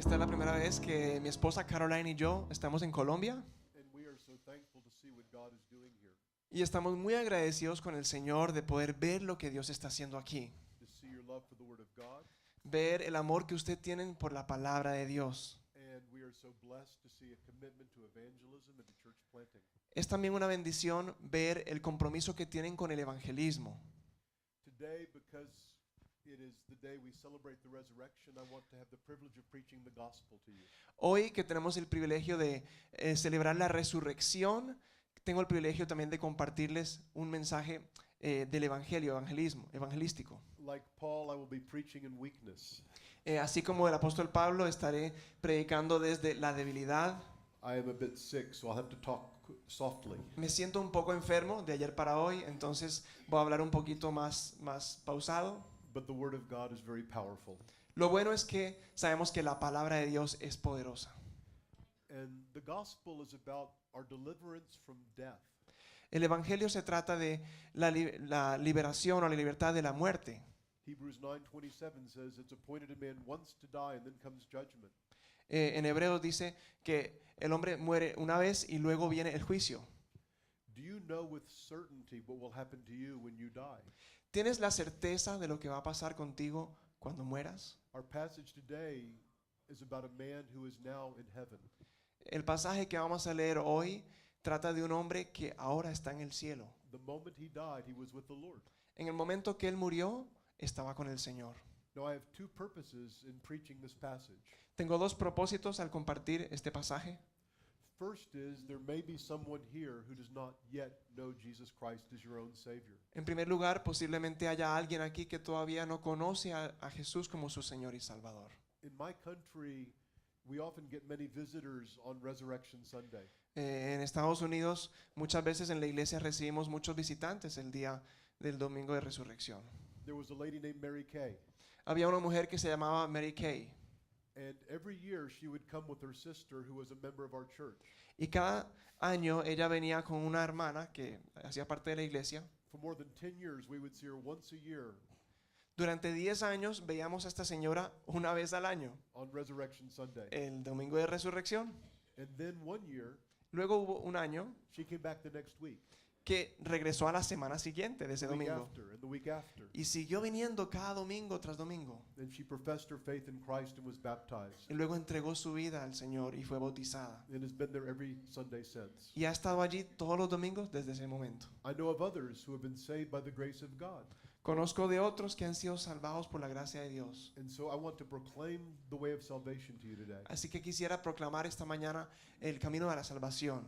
Esta es la primera vez que mi esposa Caroline y yo estamos en Colombia And we are so thankful to see what God is doing here, y estamos muy agradecidos con el Señor de poder ver lo que Dios está haciendo aquí, to see your love for the Word of God. ver el amor que usted tiene por la palabra de Dios. And we are so blessed to see a commitment to evangelism and to church planting. Es también una bendición ver el compromiso que tienen con el evangelismo. Today, because it is the day we celebrate the resurrection, I want to have the privilege of preaching the gospel to you. Hoy que tenemos el privilegio de celebrar la resurrección, tengo el privilegio también de compartirles un mensaje del evangelístico. Like Paul, I will be preaching in weakness. Así como el apóstol Pablo, estaré predicando desde la debilidad. I am a bit sick, so I'll have to talk softly. Me siento un poco enfermo de ayer para hoy, entonces voy a hablar un poquito más pausado. But the Word of God is very powerful. Lo bueno es que sabemos que la palabra de Dios es poderosa. And the gospel is about our deliverance from death. El evangelio se trata de la liberación o la libertad de la muerte. Hebrews 9:27 says it's appointed a man once to die and then comes judgment. En Hebreos dice que el hombre muere una vez y luego viene el juicio. Do you know with certainty what will happen to you when you die? ¿Tienes la certeza de lo que va a pasar contigo cuando mueras? Our passage today is about a man who is now in heaven. El pasaje que vamos a leer hoy trata de un hombre que ahora está en el cielo. The moment he died, he was with the Lord. En el momento que él murió, estaba con el Señor. Now I have two purposes in preaching this passage. Tengo dos propósitos al compartir este pasaje. First is there may be someone here who does not yet know Jesus Christ as your own Savior. En primer lugar, posiblemente haya alguien aquí que todavía no conoce a Jesús como su Señor y Salvador. In my country, we often get many visitors on Resurrection Sunday. En Estados Unidos, muchas veces en la iglesia recibimos muchos visitantes el día del domingo de resurrección. There was a lady named Mary Kay, Había una mujer que se llamaba Mary Kay and every year she would come with her sister who was a member of our church. y cada año ella venía con una hermana que hacía parte de la iglesia. For more than 10 years, we would see her once a year Durante 10 años veíamos a esta señora una vez al año, on Resurrection Sunday. el domingo de resurrección. And then one year, Luego hubo un año she came back the next week, que regresó a la semana siguiente de ese the week domingo after, and the week after. y siguió viniendo cada domingo tras domingo. And she professed her faith in Christ and was baptized, Y luego entregó su vida al Señor y fue bautizada. and has been there every Sunday since. Y ha estado allí todos los domingos desde ese momento. I know of others who have been saved by the grace of God. Conozco de otros que han sido salvados por la gracia de Dios. And so I want to proclaim the way of salvation to you today. Así que quisiera proclamar esta mañana el camino de la salvación.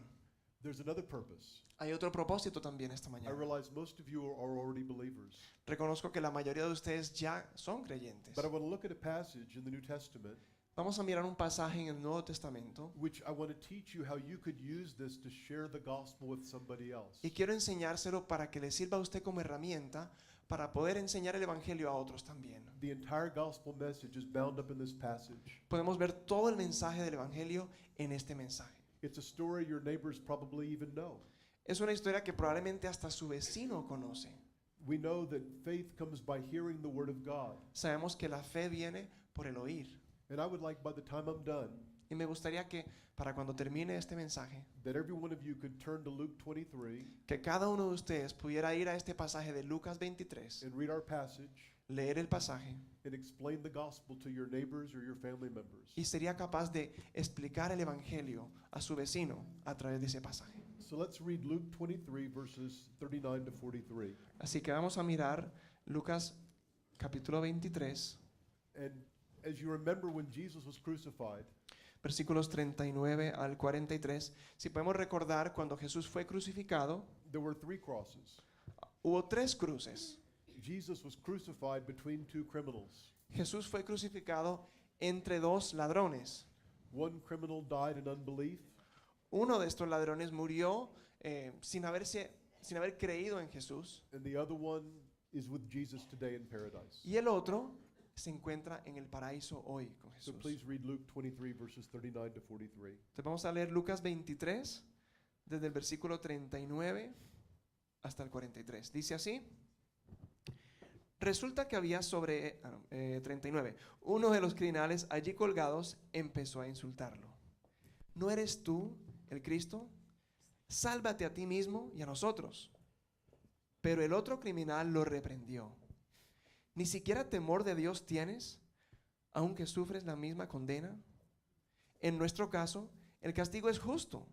There's another purpose. Hay otro propósito también esta I mañana. realize most of you are already believers. Reconozco que la mayoría de ustedes ya son creyentes. But I want to look at a passage in the New Testament Vamos a mirar un pasaje en el Nuevo Testamento which I want to teach you how you could use this to share the gospel with somebody else. y quiero enseñárselo para que le sirva a usted como herramienta para poder enseñar el evangelio a otros también. The entire gospel message is bound up in this passage. Podemos ver todo el mensaje del evangelio en este mensaje. It's a story your neighbors probably even know. Es una historia que probablemente hasta su vecino conoce. We know that faith comes by hearing the word of God. Sabemos que la fe viene por el oír. And I would like by the time I'm done Y me gustaría que para cuando termine este mensaje, that every one of you could turn to Luke 23 que cada uno de ustedes pudiera ir a este pasaje de Lucas 23, and read our passage leer el pasaje and explain the gospel to your neighbors or your family members. y sería capaz de explicar el evangelio a su vecino a través de ese pasaje. So let's read Luke 23 verses 39 to 43. Así que vamos a mirar Lucas capítulo 23, And as you remember when Jesus was crucified, versículos 39 al 43. Si podemos recordar, cuando Jesús fue crucificado, there were 3 crosses. hubo 3 cruces. Jesus was crucified between 2 criminals. Jesús fue crucificado entre 2 ladrones. One criminal died in unbelief, Uno de estos ladrones murió sin haber creído en Jesús, and the other one is with Jesus today in paradise. y el otro se encuentra en el paraíso hoy con So Jesús. please read Luke 23 verses 39 to 43. Entonces vamos a leer Lucas 23 desde el versículo 39 hasta el 43. Dice así: Resulta que había 39. Uno de los criminales allí colgados empezó a insultarlo. ¿No eres tú el Cristo? Sálvate a ti mismo y a nosotros. Pero el otro criminal lo reprendió. ¿Ni siquiera temor de Dios tienes, aunque sufres la misma condena? En nuestro caso, el castigo es justo,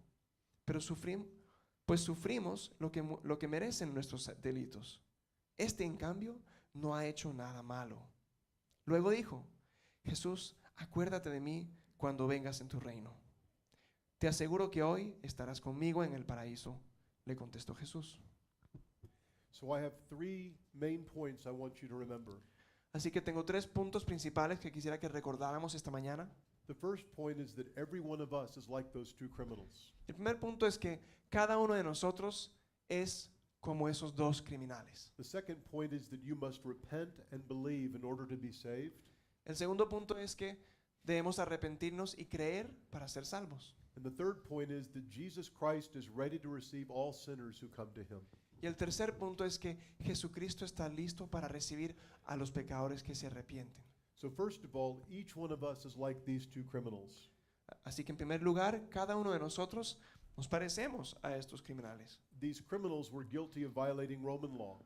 pero sufrimos lo que merecen nuestros delitos. Este, en cambio, no ha hecho nada malo. Luego dijo, Jesús, acuérdate de mí cuando vengas en tu reino. Te aseguro que hoy estarás conmigo en el paraíso, le contestó Jesús. So I have 3 main points I want you to remember. Así que tengo 3 puntos principales que quisiera que recordáramos esta mañana. The first point is that every one of us is like those 2 criminals. El primer punto es que cada uno de nosotros es como esos 2 criminales. The second point is that you must repent and believe in order to be saved. El segundo punto es que debemos arrepentirnos y creer para ser salvos. And the third point is that Jesus Christ is ready to receive all sinners who come to him. Y el tercer punto es que Jesucristo está listo para recibir a los pecadores que se arrepienten. So first of all, each one of us is like these 2 criminals. Así que en primer lugar, cada uno de nosotros nos parecemos a estos criminales. These criminals were guilty of violating Roman law.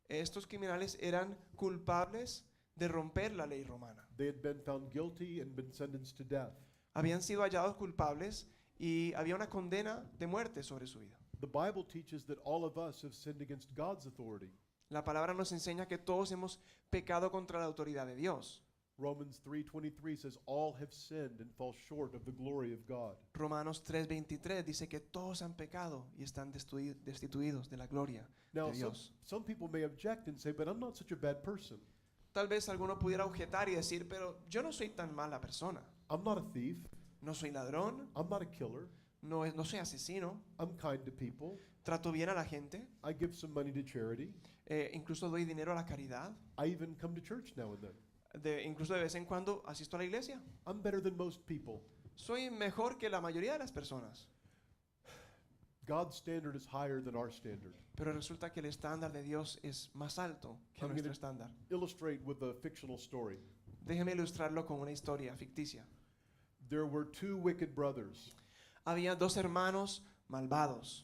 Estos criminales eran culpables de romper la ley romana. They had been found guilty and been sentenced to death. Habían sido hallados culpables y había una condena de muerte sobre su vida. The Bible teaches that all of us have sinned against God's authority. La palabra nos enseña que todos hemos pecado contra la autoridad de Dios. Romans 3:23 says all have sinned and fall short of the glory of God. Romanos 3:23 dice que todos han pecado y están destituidos de la gloria Now, de Dios. some people may object and say, but I'm not such a bad person. Tal vez alguno pudiera objetar y decir, pero yo no soy tan mala persona. I'm not a thief. No soy ladrón, I'm not a killer. no soy asesino, I'm kind to people. trato bien a la gente, I give some money to charity. incluso doy dinero a la caridad, I even come to church now and then. incluso de vez en cuando asisto a la iglesia. I'm better than most people. Soy mejor que la mayoría de las personas. God's standard is higher than our standard. Pero resulta que el estándar de Dios es más alto que I'm nuestro gonna- estándar. Illustrate with a fictional story. Déjeme ilustrarlo con una historia ficticia. There were 2 wicked brothers, Había 2 hermanos malvados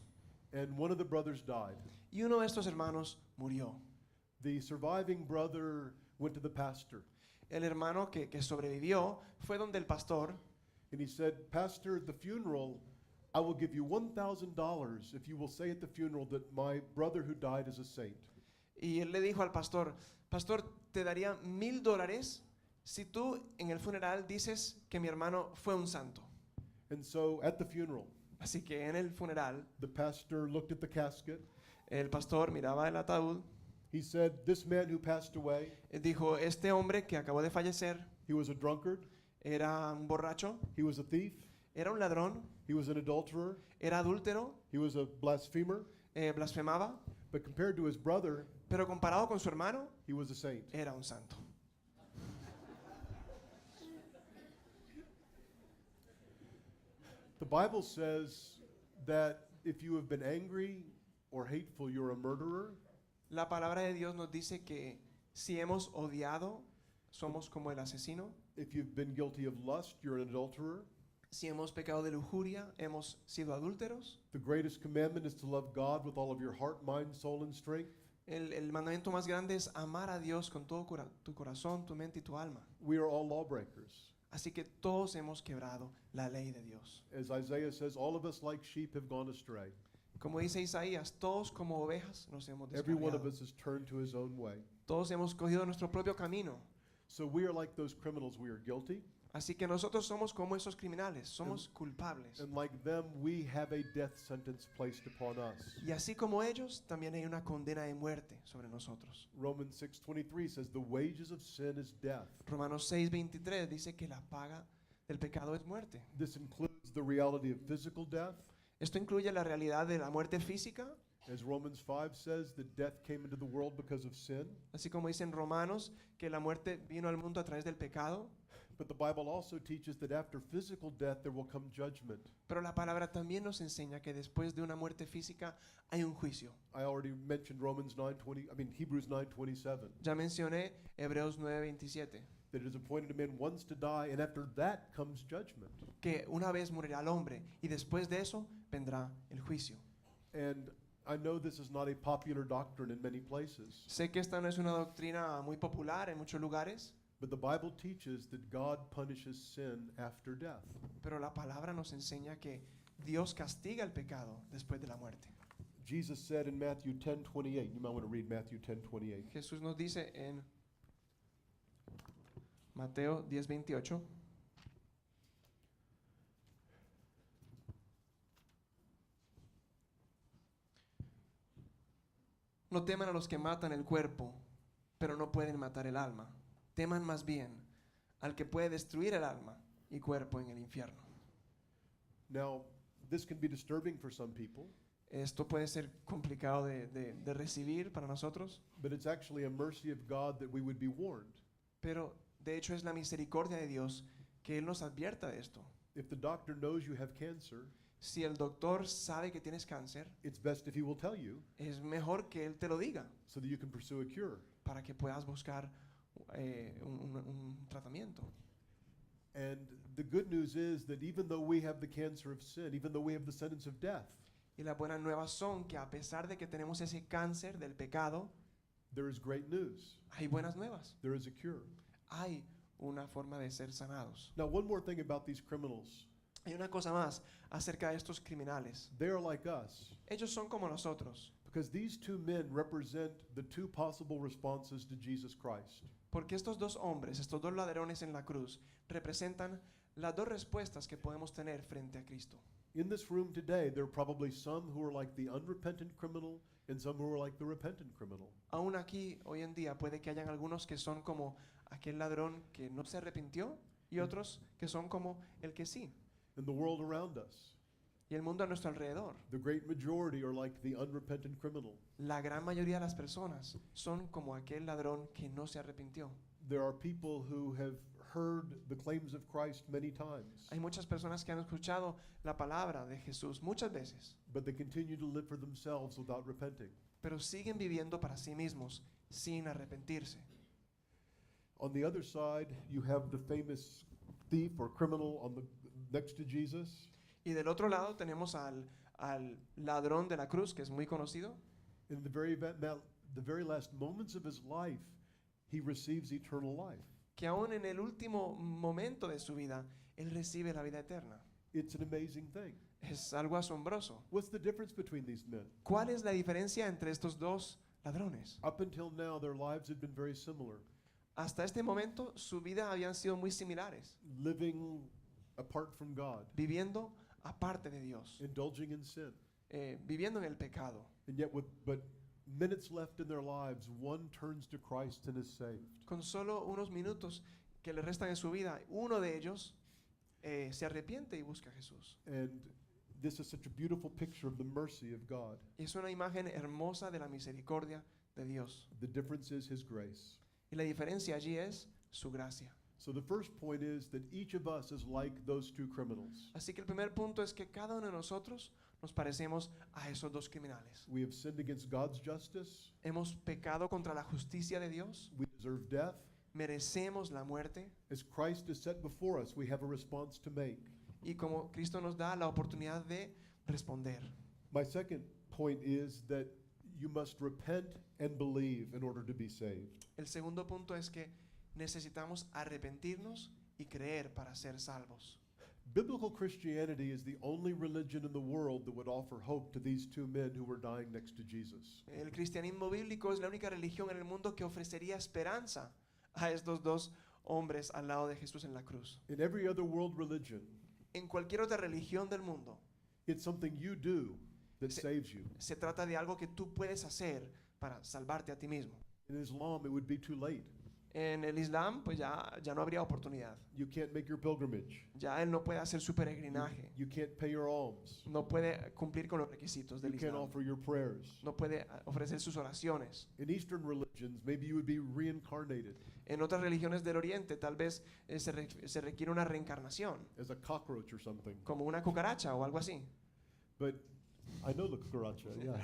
and one of the brothers died. y uno de estos hermanos murió. The surviving brother went to the pastor El hermano que sobrevivió fue donde el pastor and he said, Pastor, at the funeral, I will give you $1,000 if you will say at the funeral that my brother who died is a saint. y él le dijo al pastor, pastor, te daría $1,000 si tú en el funeral dices que mi hermano fue un santo. And so at the funeral, Así que en el funeral the pastor looked at the casket. el pastor miraba el ataúd, He said, This man who passed away, dijo, este hombre que acabó de fallecer he was a drunkard, era un borracho, he was a thief, era un ladrón, he was an adulterer, era adúltero, he was a blasphemer, blasfemaba, but compared to his brother, pero comparado con su hermano, he was a saint. era un santo. The Bible says that if you have been angry or hateful, you're a murderer. La palabra de Dios nos dice que si hemos odiado, somos como el asesino. If you've been guilty of lust, you're an adulterer. Si hemos pecado de lujuria, hemos sido adúlteros. The greatest commandment is to love God with all of your heart, mind, soul, and strength. El mandamiento más grande es amar a Dios con todo tu corazón, tu mente y tu alma. We are all lawbreakers. Así que todos hemos quebrado la ley de Dios. As Isaiah says, all of us like sheep have gone astray. Como dice Isaías, todos como ovejas nos hemos Every one of descarriado. us has turned to his own way. Todos hemos cogido nuestro propio camino. So we are like those criminals. We are guilty. Así que nosotros somos como esos criminales, somos culpables. And like them, we have a death sentence placed upon us. Y así como ellos, también hay una condena de muerte sobre nosotros. Romans 6:23 says the wages of sin is death. Romanos 6:23 dice que la paga del pecado es muerte. This includes the reality of physical death. Esto incluye la realidad de la muerte física, As Romans 5 says, that death came into the world because of sin. así como dicen Romanos que la muerte vino al mundo a través del pecado, But the Bible also teaches that after physical death there will come judgment. Pero la palabra también nos enseña que después de una muerte física hay un juicio. I already mentioned Hebrews 9:27. Ya mencioné Hebreos 9:27, That it is appointed a man once to die, and after that comes judgment. que una vez morirá el hombre y después de eso vendrá el juicio. And I know this is not a popular doctrine in many places, Sé que esta no es una doctrina muy popular en muchos lugares, but the Bible teaches that God punishes sin after death. pero la palabra nos enseña que Dios castiga el pecado después de la muerte. Jesus said in Matthew 10:28. You might want to read Matthew 10:28. Jesús nos dice en Mateo 10:28, no teman a los que matan el cuerpo, pero no pueden matar el alma. Teman más bien al que puede destruir el alma y cuerpo en el infierno. Now, this can be disturbing for some people, Esto puede ser complicado de recibir para nosotros, but it's actually a mercy of God that we would be warned. pero de hecho es la misericordia de Dios que Él nos advierta de esto. If the doctor knows you have cancer, Si el doctor sabe que tienes cáncer, it's best if he will tell you es mejor que Él te lo diga so that you can pursue a cure. para que puedas buscar un tratamiento. And the good news is that even though we have the cancer of sin, even though we have the sentence of death, Y las buenas nuevas son que a pesar de que tenemos ese cáncer del pecado, there is great news. hay buenas nuevas. There is a cure. Hay una forma de ser sanados. Now, one more thing about these criminals. Hay una cosa más acerca de estos criminales. They are like us Ellos son como nosotros, because these two men represent the two possible responses to Jesus Christ. porque estos dos hombres, estos dos ladrones en la cruz, representan las dos respuestas que podemos tener frente a Cristo. In this room today, there are probably some who are like the unrepentant criminal and some who are like the repentant criminal. Aún aquí, hoy en día, puede que hayan algunos que son como aquel ladrón que no se arrepintió y otros que son como el que sí. In the world around us, Y el mundo a nuestro alrededor, the great majority are like the unrepentant criminal. la gran mayoría de las personas son como aquel ladrón que no se arrepintió. There are people who have heard the claims of Christ many times, Hay muchas personas que han escuchado la palabra de Jesús muchas veces, but they continue to live for themselves without repenting. pero siguen viviendo para sí mismos sin arrepentirse. On the other side, you have the famous thief or criminal on the next to Jesus. Y del otro lado tenemos al ladrón de la cruz, que es muy conocido. In the very last moments of his life, he receives eternal life. Que aún en el último momento de su vida, él recibe la vida eterna. It's an amazing thing. Es algo asombroso. What's the difference between these men? ¿Cuál es la diferencia entre estos dos ladrones? Up until now, their lives had been very similar, Hasta este momento, su vida habían sido muy similares, living apart from God, viviendo aparte de Dios, indulging in sin. viviendo en el pecado. And yet, but minutes left in their lives, one turns to Christ and is saved. Con solo unos minutos que le restan en su vida, uno de ellos se arrepiente y busca a Jesús. And this is such a beautiful picture of the mercy of God. Y es una imagen hermosa de la misericordia de Dios. The difference is his grace. Y la diferencia allí es su gracia. So the first point is that each of us is like those two criminals. Así que el primer punto es que cada uno de nosotros nos parecemos a esos dos criminales. We have sinned against God's justice. Hemos pecado contra la justicia de Dios, We deserve death. merecemos la muerte, As Christ is set before us, we have a response to make. y como Cristo nos da la oportunidad de responder. My second point is that you must repent and believe in order to be saved. El segundo punto es que necesitamos arrepentirnos y creer para ser salvos. Biblical Christianity is the only religion in the world that would offer hope to these two men who were dying next to Jesus. El cristianismo bíblico es la única religión en el mundo que ofrecería esperanza a estos dos hombres al lado de Jesús en la cruz. In every other world religion, En cualquier otra religión del mundo, it's something you do that Se- saves you. se trata de algo que tú puedes hacer para salvarte a ti mismo. In Islam, it would be too late. En el Islam, pues ya no habría oportunidad. You can't make your pilgrimage. Ya él no puede hacer su peregrinaje. You can't pay your alms. No puede cumplir con los requisitos You del can't Islam. offer your prayers. No puede ofrecer sus oraciones. In Eastern religions, maybe you would be reincarnated En otras religiones del Oriente, tal vez se requiere una reencarnación, as a cockroach or something. como una cucaracha o algo así. But I know the cucaracha, yeah.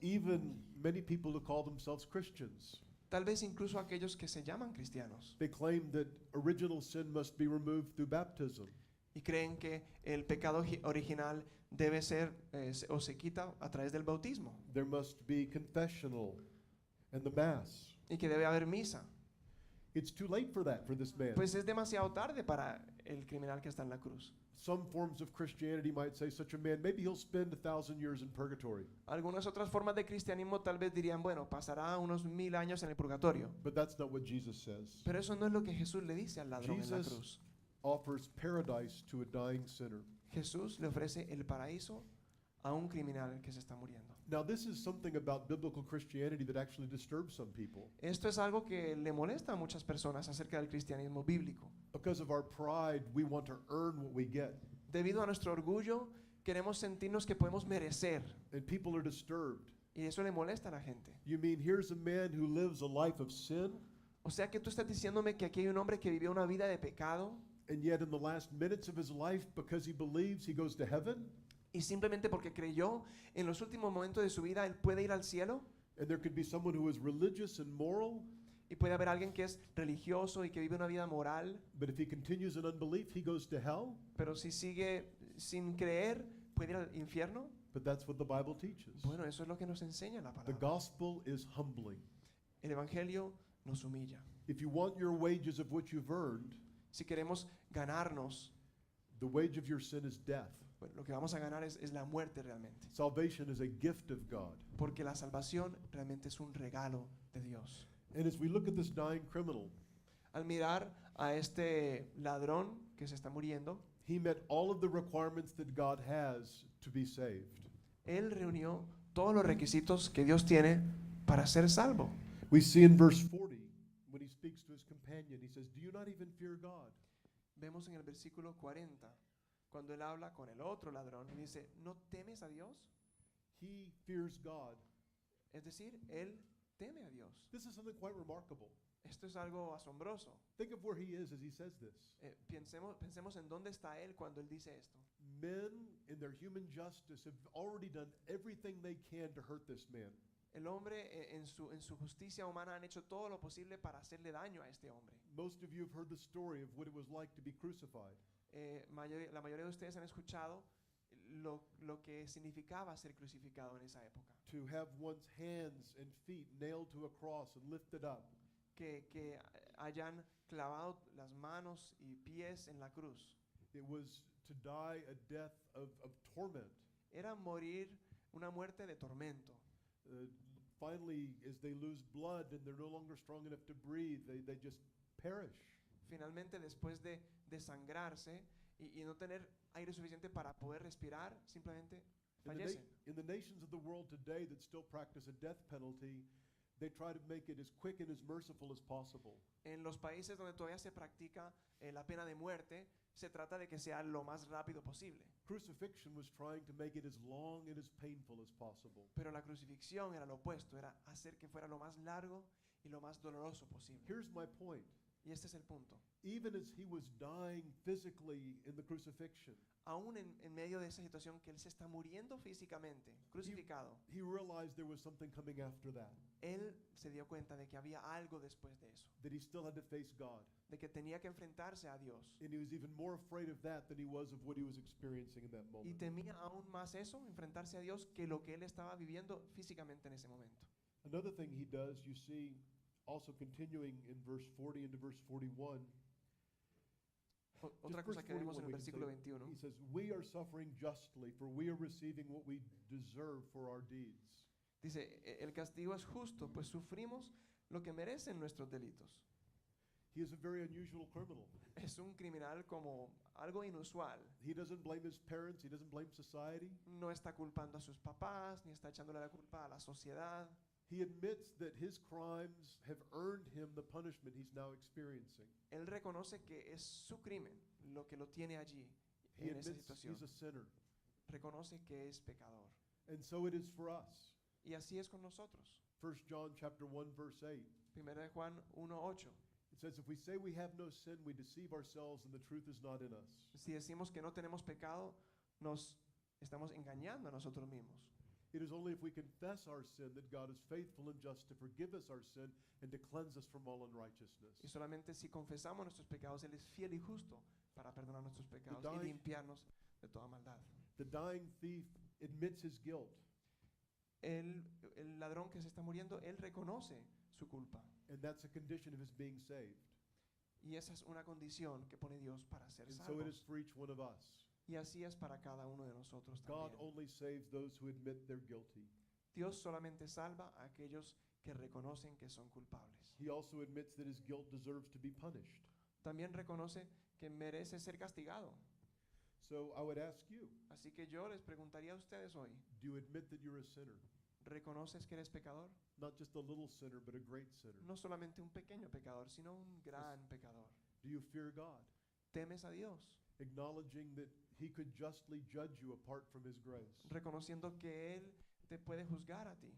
Even many people who call themselves Christians, Tal vez incluso aquellos que se llaman cristianos they claim that original sin must be removed through baptism. y creen que el pecado original debe ser o se quita a través del bautismo There must be confessional and the Mass. y que debe haber misa. It's too late for that for this man. Pues es demasiado tarde para el criminal que está en la cruz. Some forms of Christianity might say such a man, maybe he'll spend 1,000 years in purgatory. Algunas otras formas de cristianismo tal vez dirían, bueno, pasará unos 1000 años en el purgatorio. But that's not what Jesus says. Pero eso no es lo que Jesús le dice al ladrón en la Jesus cruz. offers paradise to a dying sinner. Jesús le ofrece el paraíso a un criminal que se está muriendo. Now, this is something about biblical Christianity that actually disturbs some people. Esto es algo que le molesta a muchas personas acerca del cristianismo bíblico. Because of our pride, we want to earn what we get. Debido a nuestro orgullo, queremos sentirnos que podemos merecer. And people are disturbed. Y eso le molesta a la gente. You mean here's a man who lives a life of sin, O sea que tú estás diciéndome que aquí hay un hombre que vivió una vida de pecado and yet in the last minutes of his life, because he believes, he goes to heaven? y simplemente porque creyó en los últimos momentos de su vida él puede ir al cielo And there could be someone who is religious and moral, y puede haber alguien que es religioso y que vive una vida moral, but if he continues in unbelief, he goes to hell? pero si sigue sin creer puede ir al infierno. But that's what the Bible teaches. Bueno, eso es lo que nos enseña la The palabra. gospel is humbling. El evangelio nos humilla. If you want your wages of what you've earned, Si queremos ganarnos, the wage of your sin is death. bueno, lo que vamos a ganar es la muerte realmente. Salvation is a gift of God. Porque la salvación realmente es un regalo de Dios. And as we look at this dying criminal, Al mirar a este ladrón que se está muriendo, he met all of the requirements that God has to be saved. él reunió todos los requisitos que Dios tiene para ser salvo. We see in verse 40, when he speaks to his companion, he says, "Do you not even fear God?" Vemos en el versículo 40, cuando él habla con el otro ladrón y dice, ¿no temes a Dios? He fears God. Es decir, él teme a Dios. This is something quite remarkable. Esto es algo asombroso. Think of where he is as he says this. Pensemos en dónde está él cuando él dice esto. Men, in their human justice, have already done everything they can to hurt this man. El hombre en su justicia humana han hecho todo lo posible para hacerle daño a este hombre. Most of you have heard the story of what it was like to be crucified. La mayoría de ustedes han escuchado lo que significaba ser crucificado en esa época. To have one's hands and feet nailed to a cross and lifted up. Que hayan clavado las manos y pies en la cruz. It was to die a death of torment. Era morir una muerte de tormento. Finally, as they lose blood and they're no longer strong enough to breathe, they just perish. Finalmente, después de desangrarse y no tener aire suficiente para poder respirar, simplemente fallecen. In the nations of the world today that still practice a death penalty, they try to make it as quick and as merciful as possible. En los países donde todavía se practica la pena de muerte, se trata de que sea lo más rápido posible. Crucifixion was trying to make it as long and as painful as possible. Pero la crucifixión era lo opuesto, era hacer que fuera lo más largo y lo más doloroso posible. Here's my point. Y este es el punto. Even as he was dying physically in the crucifixion, Aún en medio de esa situación que él se está muriendo físicamente, crucificado, he realized there was something coming after that, él se dio cuenta de que había algo después de eso, that he still had to face God. de que tenía que enfrentarse a Dios. And he was even more afraid of that than he was of what he was experiencing in that Y moment. temía aún más eso, enfrentarse a Dios, que lo que él estaba viviendo físicamente en ese momento. Another thing he does, you see, also continuing in verse 40 into verse 41. Otra Just cosa verse que vemos en 41 el we can versículo say, 21. He says, "We are suffering justly, for we are receiving what we deserve for our deeds." Dice, el castigo es justo, pues sufrimos lo que merecen nuestros delitos. He is a very unusual criminal. Es un criminal como algo inusual. He doesn't blame his parents, he doesn't blame society. No está culpando a sus papás, ni está echándole la culpa a la sociedad. He admits that his crimes have earned him the punishment he's now experiencing. Él reconoce que es su crimen lo que lo tiene allí He en esa admits situación. he's a sinner. Reconoce que es pecador. And so it is for us. Y así es con nosotros. 1 John chapter 1 verse 8. Primera de Juan 1:8. It says, if we say we have no sin, we deceive ourselves and the truth is not in us. Si decimos que no tenemos pecado, nos estamos engañando a nosotros mismos. It is only if we confess our sin that God is faithful and just to forgive us our sin and to cleanse us from all unrighteousness. Y solamente si confesamos nuestros pecados, Él es fiel y justo para perdonar nuestros pecados y dying- limpiarnos de toda maldad. The dying thief admits his guilt, El ladrón que se está muriendo, él reconoce su culpa. and that's a condition of his being saved. Y esa es una condición que pone Dios para ser And so it is salvos. for each one of us. Y así es para cada uno de nosotros God también. only saves those who admit they're guilty. Dios solamente salva a aquellos que reconocen que son culpables. He also admits that his guilt deserves to be punished. También reconoce que merece ser castigado. So I would ask you, Así que yo les preguntaría a ustedes hoy, do you admit that you're a sinner? ¿reconoces que eres pecador? Not just a little sinner, but a great sinner. No solamente un pequeño pecador, sino un gran pecador. Do you fear God? ¿Temes a Dios? Acknowledging that he could justly judge you apart from his grace. Reconociendo que Él te puede juzgar a ti.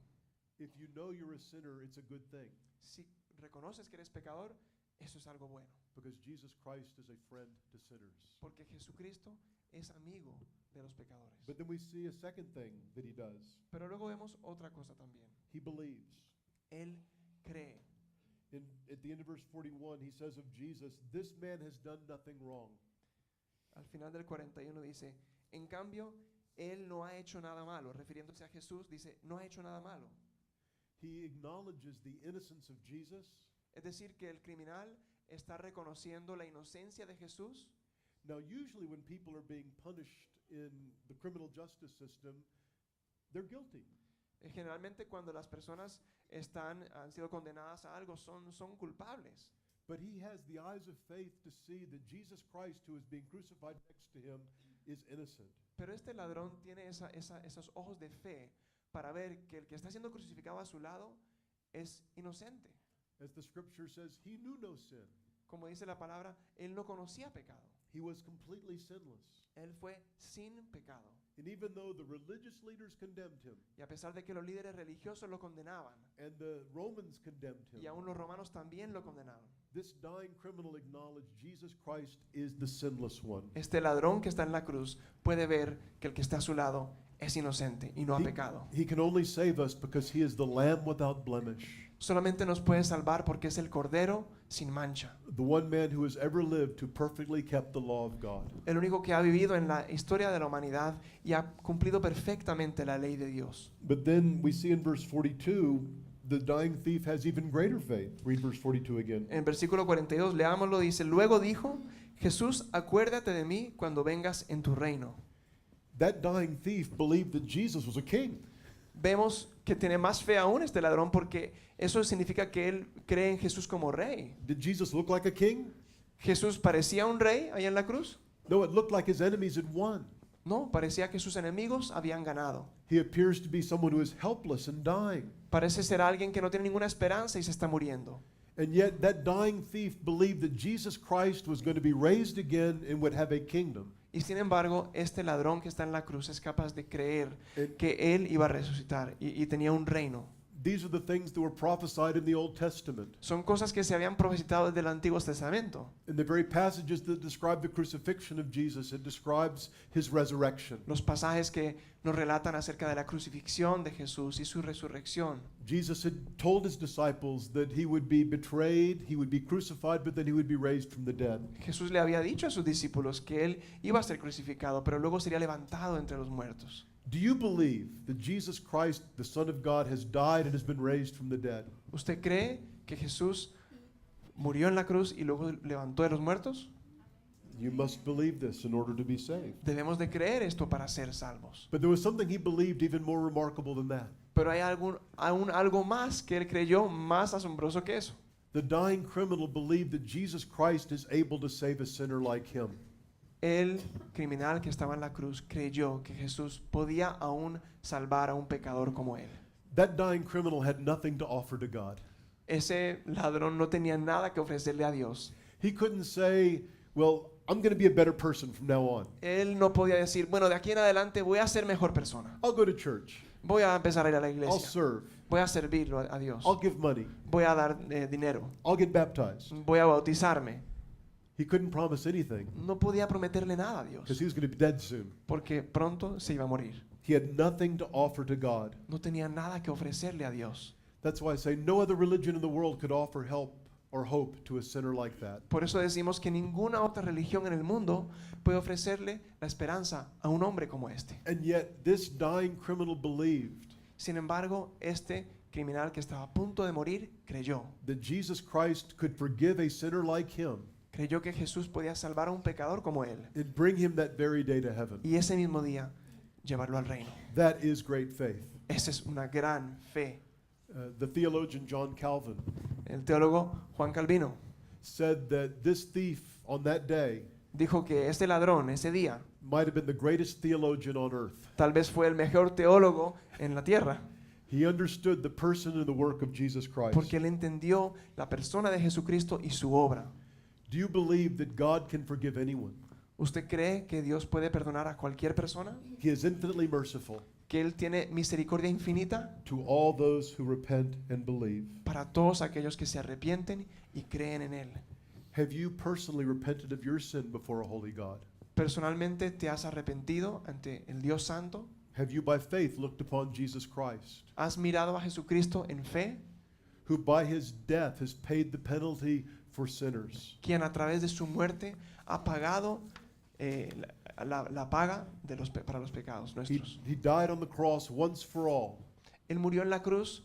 If you know you're a sinner, it's a good thing Si reconoces que eres pecador, eso es algo bueno. because Jesus Christ is a friend to sinners. Porque Jesucristo es amigo de los pecadores. But then we see a second thing that he does. Pero luego vemos otra cosa también. He believes. Él cree. At the end of verse 41, he says of Jesus, this man has done nothing wrong. Al final del 41 dice, en cambio, Él no ha hecho nada malo. Refiriéndose a Jesús, dice, no ha hecho nada malo. He acknowledges the innocence of Jesus. Es decir, que el criminal está reconociendo la inocencia de Jesús. Now, usually when people are being punished in the criminal justice system, they're guilty. Generalmente cuando las personas han sido condenadas a algo, son culpables. But he has the eyes of faith to see that Jesus Christ, who is being crucified next to him, is innocent. Pero este ladrón tiene esos ojos de fe para ver que el que está siendo crucificado a su lado es inocente. As the scripture says, he knew no sin. Como dice la palabra, él no conocía pecado. He was completely sinless. Él fue sin pecado. And even though the religious leaders condemned him Y a pesar de que los líderes religiosos lo condenaban, and the Romans condemned y him, aún los romanos también lo condenaron, this dying criminal acknowledged Jesus Christ is the sinless one. este ladrón que está en la cruz puede ver que el que está a su lado es inocente y no ha pecado. He can only save us because he is the lamb without blemish, Solamente nos puede salvar porque es el cordero sin mancha. the one man who has ever lived who perfectly kept the law of God. El único que ha vivido en la historia de la humanidad y ha cumplido perfectamente la ley de Dios. But then we see in verse 42, the dying thief has even greater faith. Read verse 42 again. En el versículo 42, leámoslo, dice, luego dijo, Jesús, acuérdate de mí cuando vengas en tu reino. That dying thief believed that Jesus was a king. Vemos que tiene más fe aún este ladrón porque eso significa que él cree en Jesús como rey. Did Jesus look like a king? ¿Jesús parecía un rey ahí en la cruz? No, it looked like his enemies had won. No, parecía que sus enemigos habían ganado. He appears to be someone who is helpless and dying. Parece ser alguien que no tiene ninguna esperanza y se está muriendo. And yet that dying thief believed that Jesus Christ was going to be raised again and would have a kingdom. Y sin embargo, este ladrón que está en la cruz es capaz de creer And que él iba a resucitar y tenía un reino. these are the things that were prophesied in the Old Testament. Son cosas que se habían profetizado desde el Antiguo Testamento. In the very passages that describe the crucifixion of Jesus, it describes his resurrection. Los pasajes que nos relatan acerca de la crucifixión de Jesús y su resurrección. Jesus had told his disciples that he would be betrayed, he would be crucified, but then he would be raised from the dead. Jesús le había dicho a sus discípulos que él iba a ser crucificado, pero luego sería levantado entre los muertos. Do you believe that Jesus Christ, the Son of God, has died and has been raised from the dead? ¿Usted cree que Jesús murió en la cruz y luego levantó de los muertos? You must believe this in order to be saved. Debemos de creer esto para ser salvos. But there was something he believed even more remarkable than that. Pero hay aún algo más que él creyó más asombroso que eso. The dying criminal believed that Jesus Christ is able to save a sinner like him. El criminal que estaba en la cruz creyó que Jesús podía aún salvar a un pecador como él. That dying criminal had nothing to offer to God. Ese ladrón no tenía nada que ofrecerle a Dios. He couldn't say, well, I'm going to be a better person from now on. Él no podía decir, bueno, de aquí en adelante voy a ser mejor persona. I'll go to church. Voy a empezar a ir a la I'll iglesia. serve. Voy a servirlo a Dios. I'll give money. Voy a dar dinero. I'll get baptized. Voy a bautizarme. He couldn't promise anything No podía prometerle nada a because Dios, he was going to be dead soon. porque pronto se iba a morir. He had nothing to offer to God. No tenía nada que ofrecerle a Dios. That's why I say no other religion in the world could offer help or hope to a sinner like that. Por eso decimos que ninguna otra religión en el mundo puede ofrecerle la esperanza a un hombre como este. And yet this dying criminal believed Sin embargo, este criminal que estaba a punto de morir creyó. that Jesus Christ could forgive a sinner like him Creyó que Jesús podía salvar a un pecador como él and bring him that very day to heaven. y ese mismo día llevarlo al reino. That is great faith. Esa es una gran fe. The theologian John Calvin El teólogo Juan Calvino said that this thief on that day dijo que este ladrón ese día might have been the greatest theologian on earth. tal vez fue el mejor teólogo en la tierra, He understood the person and the work of Jesus Christ. porque él entendió la persona de Jesucristo y su obra. Do you believe that God can forgive anyone? ¿Usted cree que Dios puede perdonar a cualquier persona? He is infinitely merciful ¿Que Él tiene misericordia infinita to all those who repent and believe. para todos aquellos que se arrepienten y creen en Él? Have you personally repented of your sin before a holy God? ¿Personalmente te has arrepentido ante el Dios Santo? Have you by faith looked upon Jesus Christ, ¿Has mirado a Jesucristo en fe, who by his death has paid the penalty for sinners? quien a través de su muerte ha pagado la paga para los pecados nuestros? He died on the cross once for all, Él murió en la cruz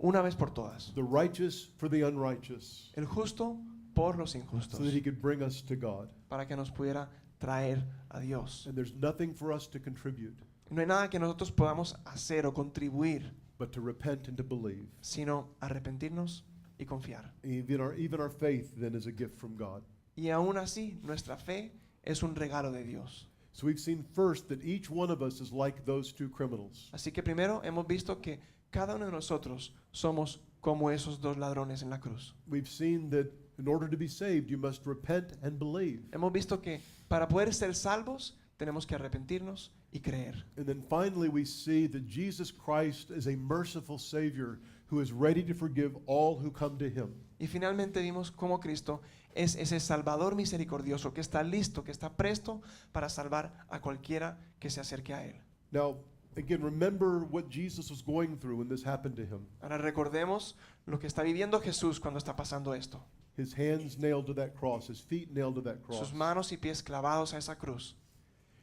una vez por todas, the righteous for the unrighteous, el justo por los so injustos, that he could bring us to God. para que nos pudiera traer a Dios. And there's nothing for us to contribute No hay nada que nosotros podamos hacer o contribuir, but to repent and to believe. sino arrepentirnos y confiar. Even our faith then is a gift from God. Y aún así, nuestra fe es un regalo de Dios. So we've seen first that each one of us is like those two criminals. Así que primero hemos visto que cada uno de nosotros somos como esos dos ladrones en la cruz. We've seen that in order to be saved, you must repent and believe. Hemos visto que para poder ser salvos tenemos que arrepentirnos y creer. And then finally, we see that Jesus Christ is a merciful Savior who is ready to forgive all who come to him. Y finalmente vimos cómo Cristo es ese Salvador misericordioso que está listo, que está presto para salvar a cualquiera que se acerque a Él. Now, again, remember what Jesus was going through when this happened to him. Ahora recordemos lo que está viviendo Jesús cuando está pasando esto. His hands nailed to that cross, his feet nailed to that cross. Sus manos y pies clavados a esa cruz.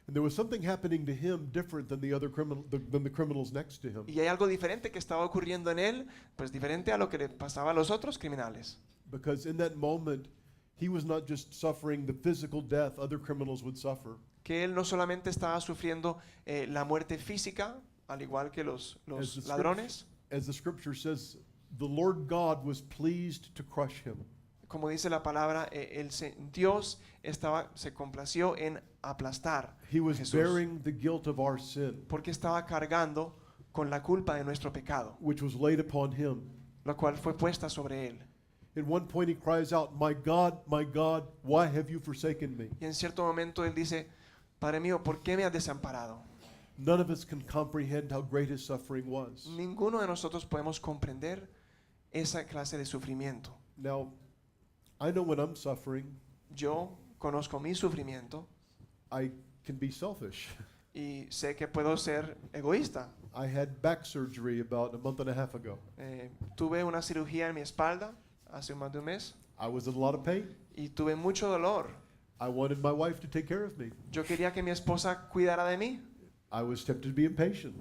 And there was something happening to him different than the criminals next to him. Y hay algo diferente que estaba ocurriendo en Él, pues diferente a lo que le pasaba a los otros criminales. Because in that moment, he was not just suffering the physical death other criminals would suffer. Que Él no solamente estaba sufriendo la muerte física, al igual que los As the ladrones, As the scripture says, the Lord God was pleased to crush him. como dice la palabra, Dios se complació en aplastar He was Jesús, bearing the guilt of our sin, porque estaba cargando con la culpa de nuestro pecado, which was laid upon him. la cual fue puesta sobre Él. At one point he cries out, my God, why have you forsaken me?" Y en cierto momento Él dice, Padre mío, ¿por qué me has desamparado? None of us can comprehend how great his suffering was. Ninguno de nosotros podemos comprender esa clase de sufrimiento. Now, I know when I'm suffering, Yo conozco mi sufrimiento I can be selfish. y sé que puedo ser egoísta. I had back surgery about a month and a half ago. Tuve una cirugía en mi espalda hace más de un mes I was in a lot of pain. y tuve mucho dolor. I wanted my wife to take care of me. Yo quería que mi esposa cuidara de mí. I was tempted to be impatient.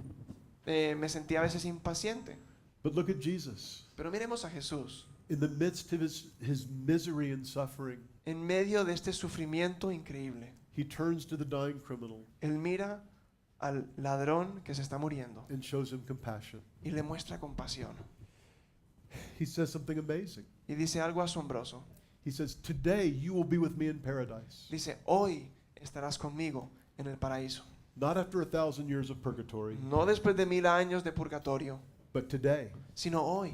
Me sentía a veces impaciente. But look at Jesus. Pero miremos a Jesús. In the midst of his misery and suffering, En medio de este sufrimiento increíble, he turns to the dying criminal Él mira al ladrón que se está muriendo and shows him compassion. y le muestra compasión. He says something amazing. Y dice algo asombroso. He says, "Today you will be with me in paradise." Dice, hoy estarás conmigo en el paraíso. Not after 1,000 years of purgatory, No después de 1000 años de purgatorio, but today. sino hoy.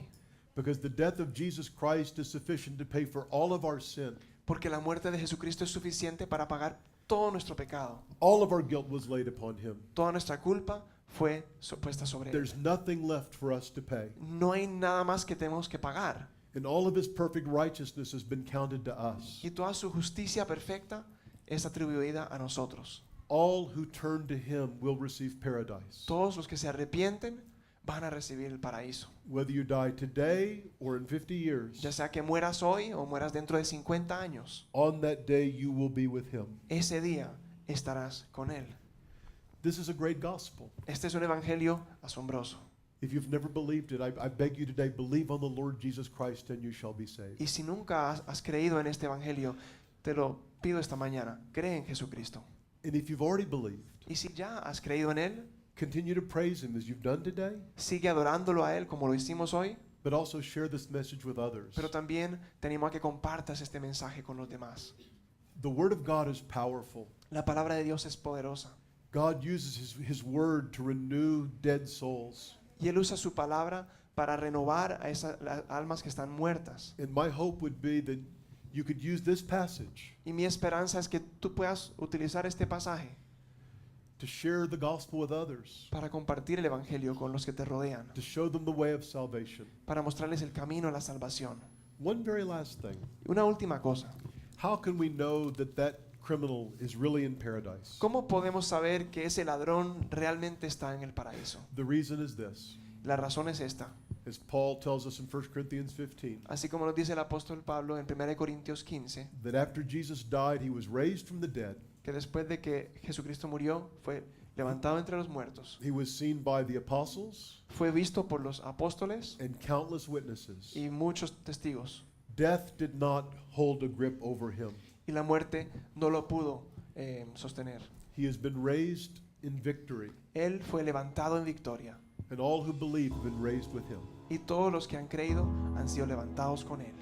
Because the death of Jesus Christ is sufficient to pay for all of our sin. Porque la muerte de Jesucristo es suficiente para pagar todo nuestro pecado. All of our guilt was laid upon him. Toda nuestra culpa fue puesta sobre él. There's nothing left for us to pay. No hay nada más que tenemos que pagar. And all of his perfect righteousness has been counted to us. Y toda su justicia perfecta es atribuida a nosotros. All who turn to him will receive paradise. Todos los que se arrepienten van a recibir el paraíso. Whether you die today or in 50 years, Ya sea que mueras hoy o mueras dentro de 50 años, on that day you will be with him. ese día estarás con él. This is a great gospel. Este es un evangelio asombroso. If you've never believed it, I beg you today, believe on the Lord Jesus Christ and you shall be saved. Y si nunca has creído en este evangelio, te lo pido esta mañana, cree en Jesucristo. And if you've already believed, Y si ya has creído en él, continue to praise him as you've done today, sigue adorándolo a él como lo hicimos hoy, but also share this message with others. pero también te animo a que compartas este mensaje con los demás. The Word of God is powerful. La palabra de Dios es poderosa God uses his Word to renew dead souls. y él usa su palabra para renovar a esas las almas que están muertas. And my hope would be that you could use this passage Y mi esperanza es que tú puedas utilizar este pasaje to share the gospel with others, para compartir el evangelio con los que te rodean, to show them the way of salvation. para mostrarles el camino a la salvación. One very last thing. Una última cosa. How can we know that that criminal is really in paradise? ¿Cómo podemos saber que ese ladrón realmente está en el paraíso? The reason is this. La razón es esta. As Paul tells us in 1 Corinthians 15, Así como nos dice el apóstol Pablo en 1 Corintios 15, that after Jesus died, he was raised from the dead. que después de que Jesucristo murió, fue levantado entre los muertos, He was seen by the apostles fue visto por los apóstoles and countless witnesses. y muchos testigos, Death did not hold a grip over him. y la muerte no lo pudo sostener. He has been raised in victory, Él fue levantado en victoria, and all who believe have been raised with him. y todos los que han creído han sido levantados con él.